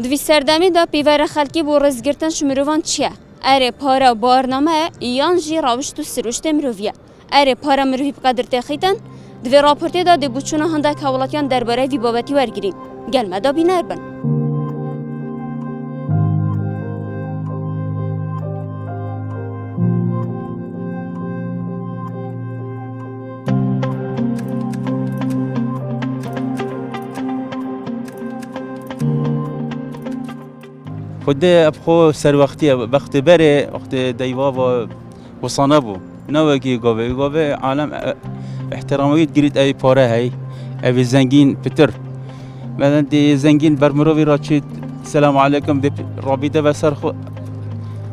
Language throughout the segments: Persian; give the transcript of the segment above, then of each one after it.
دوی سردمی دا پیوار خلکی بو رزگرتن شمروان چیه؟ اره پارا بارنامه یان جی راوشت و سروشت مرویه. اره پارا مروی بقدر تخیتن دوی راپورته دا دی بوچونه هنده کولاتیان درباره وی بابتی ورگیریم. گلمه دا بینر بن. خود ابخو سر وقتی وقت بره وقت دیوا و صنابو نوکی گاوه عالم احترامات گرید ای پاره هی ای زنگین پتر مثلا دی زنگین برمروی را چید سلام علیکم دی رابطه و سر خو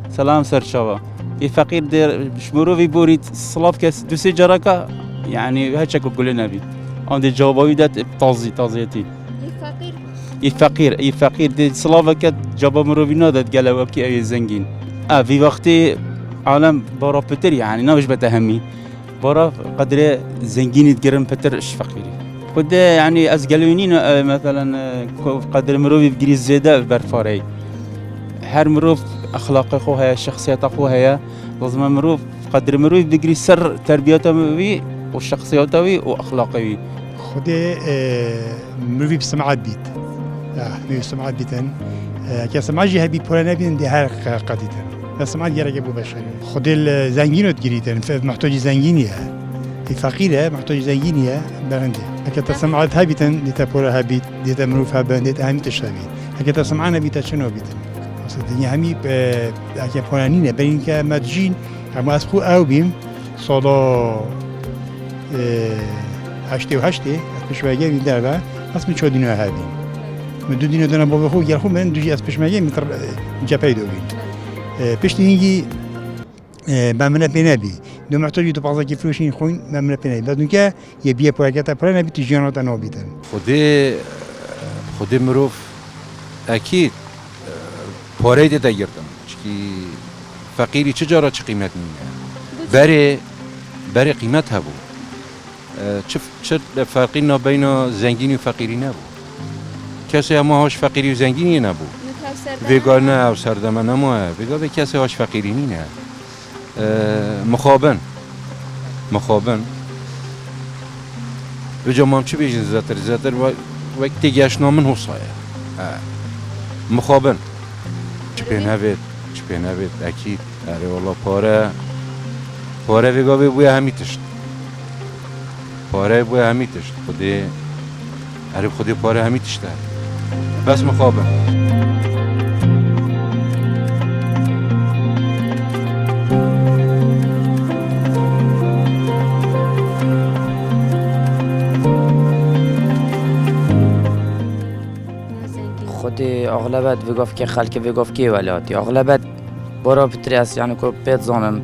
سلام سر شوا ای فقیر در شمروی بورید صلاف کس دو سه جرکا یعنی هچکو گله نبید آن دی جوابی داد تازیتی ای فقیر دی صلاف کد جواب مروی نداد گله وکی ای زنگین وی وقتی عالم بارا پتر يعني ناوش بتهمي بارا قدر زنجين تقرن بتر ايش فقيري خد يعني از قلوينين مثلا قدر مروف بجري زيادة برفاري هر مروف اخلاق خوها شخصيات خوها لازم مروف قدر مروف بجري سر تربيته وي وشخصيته وي واخلاقه خد مروف بسمعات بيت بسمعات بيتن كسمعات جهه بي بولا نبين دي هر قديتن بس ما يرجع ابو بشري خد الزنجين وتجريتن محتاج زنجينيه فقيره محتاج زنجينيه برندي هكذا سمعت هابيتن دي تبولا هابيت دي تمروف هابن دي اهم تشابي هكذا سمعنا بيت شنو بيتن اصل الدنيا همي هكذا بولانينه بين كمدجين اما اسخو او بيم صدا هشتي وهشتي بشويه من دربه بس من شو دينو هابين من دو دينو دنا بابا خو يرخو من دوجي اس بشمايه متر جابي دوبين پشتی هنگی ممنه بنابی دو محتاجی تو پازا کی فروشین خوین ممنه بنابی بدون که یه بیه پاکت پره نبی تجارت نابیدن خودی مروف اکید پاره دیده گردم چی فقیری چه جارا چه قیمت نیه بره قیمت هبو چه فرقی نبین زنگینی و فقیری نبو کسی همه هاش فقیری و زنگینی نبو ویگا نه او سردمه نموه ویگا به کسی هاش فقیرینی نه مخابن و جمعم چه بیشن زدر وقتی گشنامن حسایه مخابن چه پینوید اکید اره والا پاره ویگا بوی همی تشت خودی پاره همی تشته بس مخابن خودی اغلبت وگاف که خلک وگاف کی ولاتی اغلبت برا پتریاس یعنی کو پیت زانن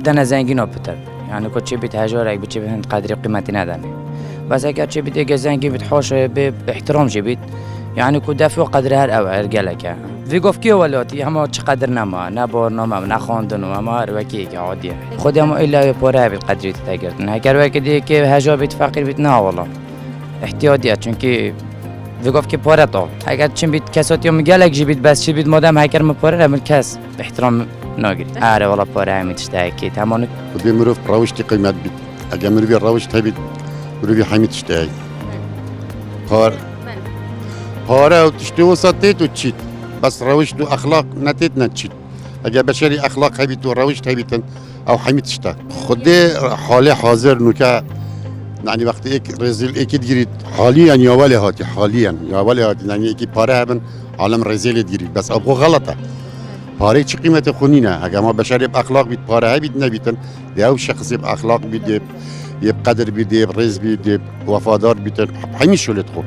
دن زنگینا پتر یعنی کو چه بیت هزار یک بچه بهند قدری قیمتی نداره بس اگر چه بیت اگه زنگی بیت حاشه به احترام جبیت یعنی کو دفع قدر هر او ارگلکه وگاف کی ولاتی اما چقدر نما نه بارنامه نه خواندن و اما هر وکی که عادیه خودی اما الا پاره بیت قدری تگرتن اگر وکی دی که هزار بیت فقیر بیت نه والله احتیاطیه چونکه وگفت که پاره تا اگر چیم بیت کساتی هم گلک جبید بس چی بیت مادام هکر مپاره رمل کس احترام نگیرید آره والا پاره همی تشته کی تمام خودی مروف راوشتی قیمت بید اگر مروفی راوشت هبید مروفی همی تشته پاره و تشته وسطیت و چید بس راوشت و اخلاق نتید نچید اگر بشری اخلاق هبید و راوشت هبیدن او همی تشته خودی حال حاضر نوکه يعني وقت ایک رزیل ایکی گیرید حاليا يا حاليا يعني ایکی پاره هبن عالم رزیل گیرید بس ابو غلطه پاره چه قیمت خونینه اگر ما بشری اخلاق بید پاره هبید نبیتن دیو شخص اخلاق بید یه قدر بید رز بید وفادار بید همین شولت خوب